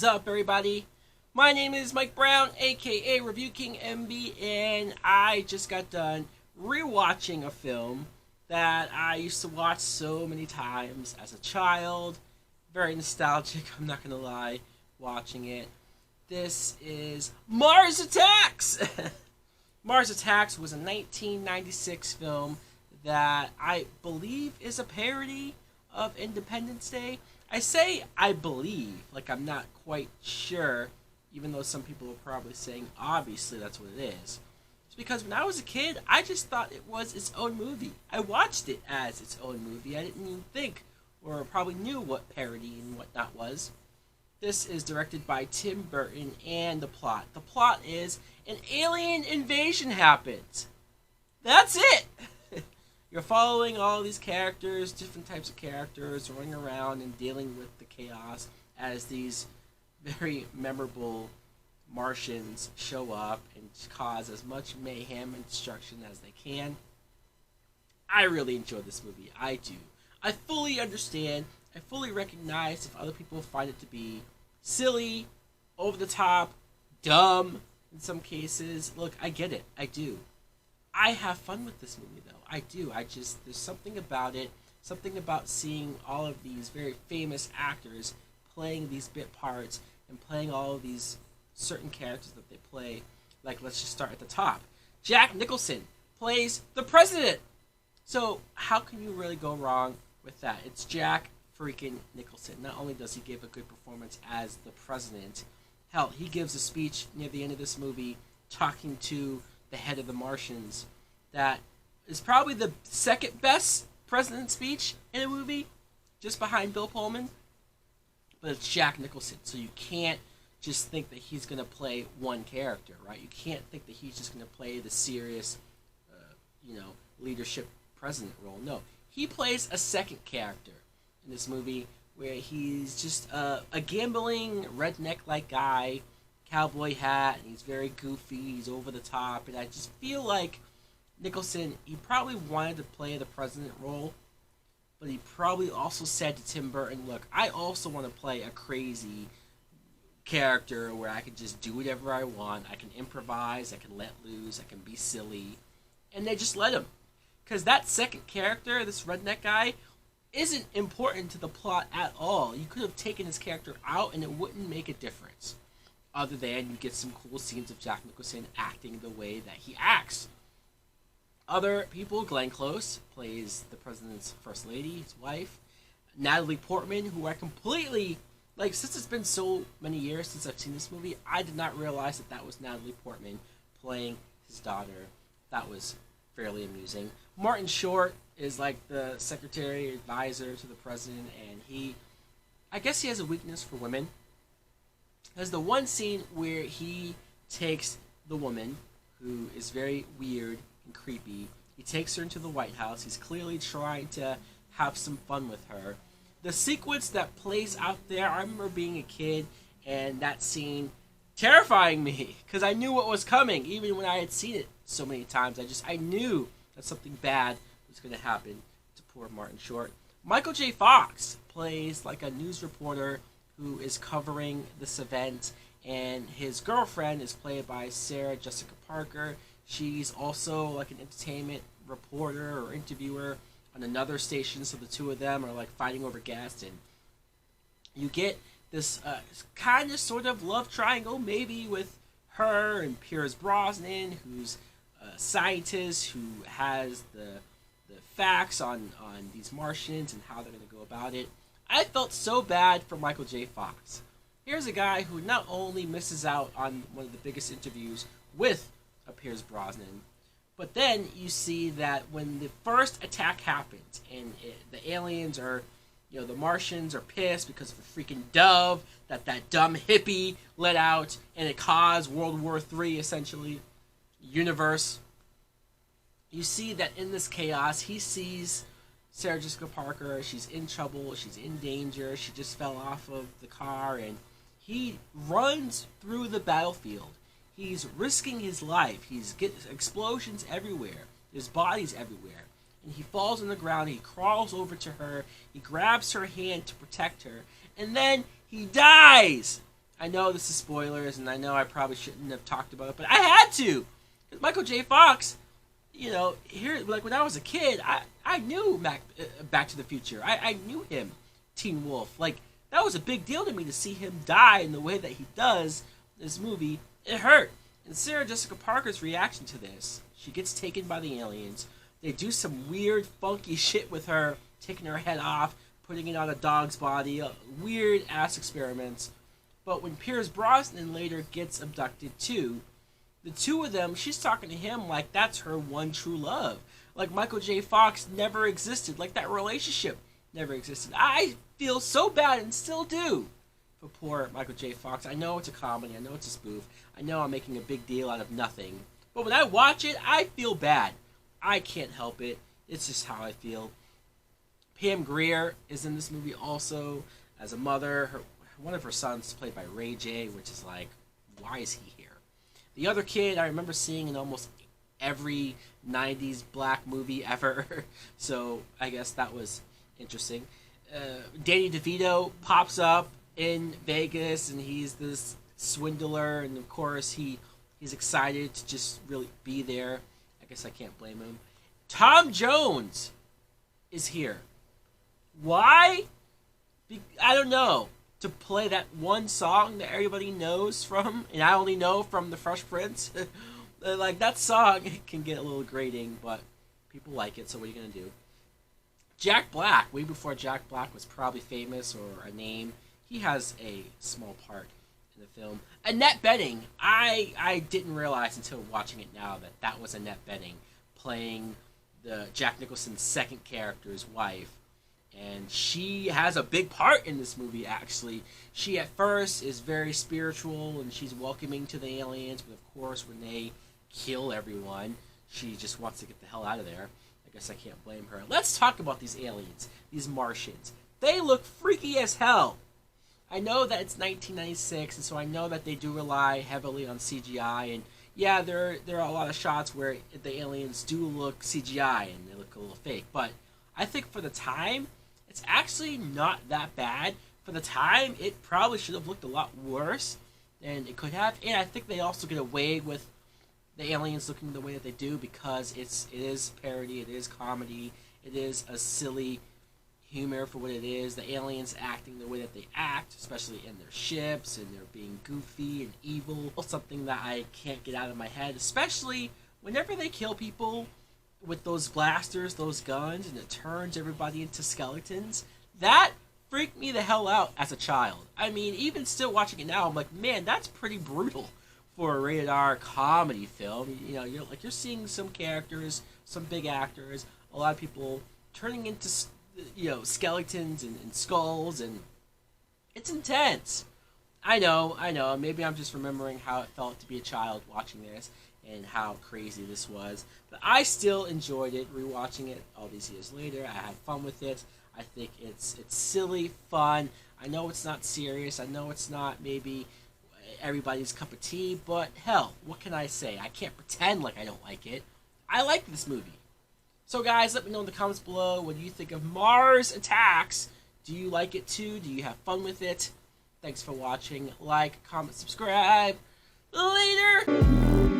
What's up, everybody? My name is Mike Brown, aka Review King MB, and I just got done rewatching a film that I used to watch so many times as a child. Very nostalgic, I'm not gonna lie, watching it. This is Mars Attacks! Mars Attacks was a 1996 film that I believe is a parody of Independence Day. I say I believe, like I'm not quite sure, even though some people are probably saying obviously that's what it is. It's because when I was a kid, I just thought it was its own movie. I watched it as its own movie. I didn't even think or probably knew what parody and whatnot was. This is directed by Tim Burton, and the plot. The plot is an alien invasion happens. That's it! You're following all these characters, different types of characters, running around and dealing with the chaos as these very memorable Martians show up and cause as much mayhem and destruction as they can. I really enjoy this movie. I do. I fully understand. I fully recognize if other people find it to be silly, over the top, dumb in some cases. Look, I get it. I do. I have fun with this movie, though. I do. There's something about it, something about seeing all of these very famous actors playing these bit parts and playing all of these certain characters that they play. Like, let's just start at the top. Jack Nicholson plays the president. So, how can you really go wrong with that? It's Jack freaking Nicholson. Not only does he give a good performance as the president, hell, he gives a speech near the end of this movie talking to the head of the Martians that is probably the second best president speech in a movie, just behind Bill Pullman. But it's Jack Nicholson, so you can't just think that he's going to play one character, right? You can't think that he's just going to play the serious, leadership president role. No, he plays a second character in this movie where he's just a gambling redneck-like guy, cowboy hat, and he's very goofy, he's over the top, and I just feel like Nicholson, he probably wanted to play the president role, but he probably also said to Tim Burton, look, I also want to play a crazy character where I can just do whatever I want, I can improvise, I can let loose, I can be silly, and they just let him. Because that second character, this redneck guy, isn't important to the plot at all. You could have taken his character out and it wouldn't make a difference. Other than you get some cool scenes of Jack Nicholson acting the way that he acts. Other people, Glenn Close plays the president's first lady, his wife. Natalie Portman, who I completely, since it's been so many years since I've seen this movie, I did not realize that was Natalie Portman playing his daughter. That was fairly amusing. Martin Short is like the secretary advisor to the president, and I guess he has a weakness for women. There's the one scene where he takes the woman, who is very weird and creepy. He takes her into the White House. He's clearly trying to have some fun with her. The sequence that plays out there, I remember being a kid and that scene terrifying me because I knew what was coming. Even when I had seen it so many times, I knew that something bad was going to happen to poor Martin Short. Michael J. Fox plays like a news reporter who is covering this event, and his girlfriend is played by Sarah Jessica Parker. She's also like an entertainment reporter or interviewer on another station, so the two of them are like fighting over guests, and you get this kind of sort of love triangle maybe with her and Pierce Brosnan, who's a scientist who has the facts on these Martians and how they're going to go about it. I felt so bad for Michael J. Fox. Here's a guy who not only misses out on one of the biggest interviews with Pierce Brosnan, but then you see that when the first attack happens and the aliens are, the Martians are pissed because of a freaking dove that dumb hippie let out, and it caused World War III, essentially, universe. You see that in this chaos, he sees Sarah Jessica Parker. She's in trouble. She's in danger. She just fell off of the car, and he runs through the battlefield. He's risking his life. He's getting explosions everywhere. There's bodies everywhere. And he falls on the ground. He crawls over to her. He grabs her hand to protect her. And then he dies. I know this is spoilers, and I know I probably shouldn't have talked about it, but I had to. Michael J. Fox, here, like when I was a kid, I knew Back to the Future. I knew him, Teen Wolf. Like, that was a big deal to me to see him die in the way that he does in this movie. It hurt. And Sarah Jessica Parker's reaction to this, she gets taken by the aliens. They do some weird, funky shit with her, taking her head off, putting it on a dog's body, weird ass experiments. But when Pierce Brosnan later gets abducted too, the two of them, she's talking to him like that's her one true love. Like Michael J. Fox never existed. Like that relationship never existed. I feel so bad and still do for poor Michael J. Fox. I know it's a comedy. I know it's a spoof. I know I'm making a big deal out of nothing. But when I watch it, I feel bad. I can't help it. It's just how I feel. Pam Grier is in this movie also as a mother. One of her sons played by Ray J, which is like, why is he here? The other kid I remember seeing in almost every 90s black movie ever. So I guess that was interesting. Danny DeVito pops up in Vegas, and he's this swindler, and of course he's excited to just really be there. I guess I can't blame him. Tom Jones is here. Why? I don't know. To play that one song that everybody knows from, and I only know from The Fresh Prince. Like, that song can get a little grating, but people like it, so what are you going to do? Jack Black, way before Jack Black was probably famous or a name, he has a small part in the film. Annette Bening, I didn't realize until watching it now that was Annette Bening playing the Jack Nicholson's second character's wife. And she has a big part in this movie, actually. She, at first, is very spiritual, and she's welcoming to the aliens, but of course, when they kill everyone, she just wants to get the hell out of there. I guess I can't blame her. Let's talk about these aliens, these Martians. They look freaky as hell. I know that it's 1996, and so I know that they do rely heavily on CGI, and yeah, there are a lot of shots where the aliens do look CGI, and they look a little fake, but I think for the time, it's actually not that bad. For the time, it probably should have looked a lot worse than it could have. And I think they also get away with the aliens looking the way that they do because it is parody, it is comedy, it is a silly humor for what it is. The aliens acting the way that they act, especially in their ships, and they're being goofy and evil. Something that I can't get out of my head, especially whenever they kill people with those blasters, those guns, and it turns everybody into skeletons. That freaked me the hell out as a child. I mean, even still watching it now, I'm like, man, that's pretty brutal for a rated R comedy film. You know, you're seeing some characters, some big actors, a lot of people turning into, skeletons and skulls, and it's intense. I know. Maybe I'm just remembering how it felt to be a child watching this and how crazy this was. But I still enjoyed it, rewatching it all these years later. I had fun with it. I think it's silly, fun. I know it's not serious. I know it's not maybe everybody's cup of tea, but hell, what can I say? I can't pretend like I don't like it. I like this movie. So guys, let me know in the comments below, what do you think of Mars Attacks? Do you like it too? Do you have fun with it? Thanks for watching. Like, comment, subscribe. Later!